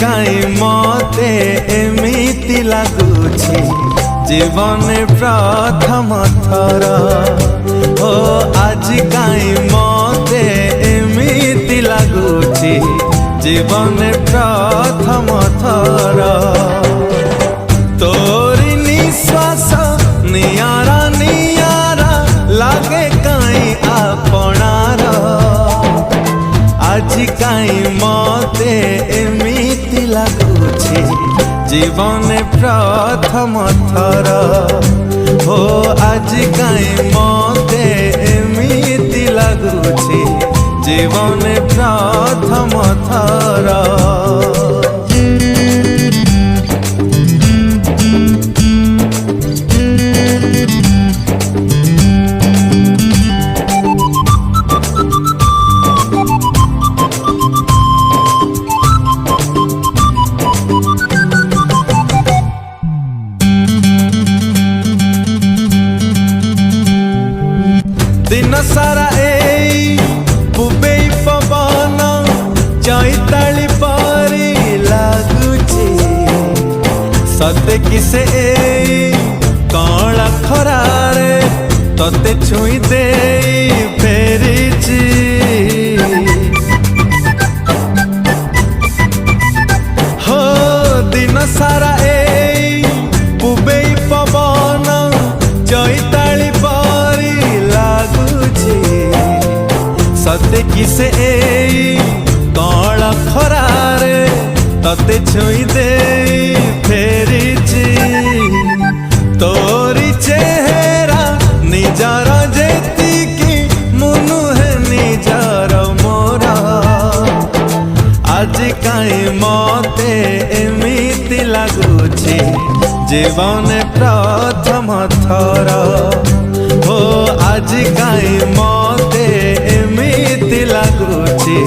काई मते एमिति लागुछि जीवन प्रथम थर ओ आज काई मते एमिति लागुछि जीवन प्रथम थर तोरी निश्वास नियारा नियारा लागे काई आपणार आज काई मते एमिति लागुछि जीवन प्रथम थर हो आज काई मते एमिति लागुछि जीवन प्रथम थर दिन सारा पुबे पवन चैताली परी लागुछि सते किसे कला खरारे तते छुई दे फेरिछि हो दिन सारा पुबे पवन चैताली सते किसे कला खरारे तते छुई दे फेरिछि तोरी चेहरा निजार जेतिकी मुनु है निजार मोरा आज काई मते एमिति लागुछि जीवन प्रथम थर हो आज काई मते एमिति लागुछि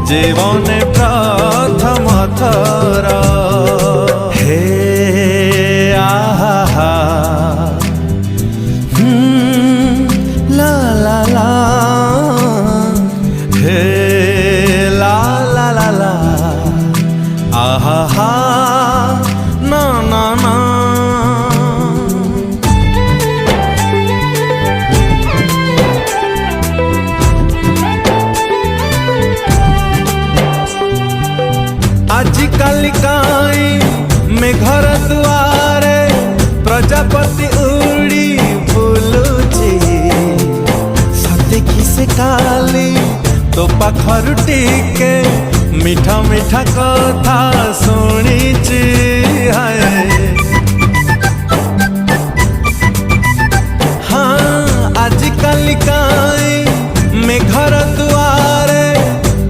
जीवन प्रथम थर हे आहा ला ला ला हे ला ला ला ला आहा ना ना ना आजिकल काई में घर दुआरे प्रजापति उड़ी बुलुछि सते किसे काली तो पाखरु टिके मीठा मीठा कथा शुणिछि हाय हाँ आजिकल काई में घर दुआरे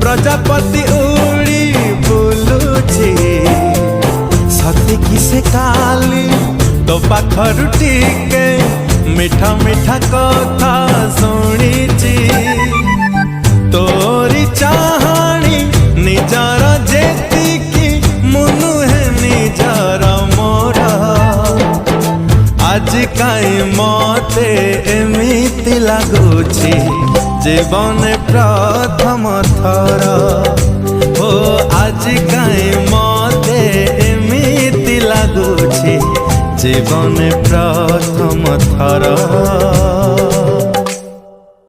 प्रजापति उड़ी बुलुछि सते किसे काली तो पाखरु टिके मीठा मीठा कथा शुणिछि तोरी चाहाणी निजार जेतिकी मुनु है निजार मोरा आज काई मते एमिति लागुछि जीवन प्रथम थर हो आज काई मते एमिति लागुछि जीवन प्रथम थर।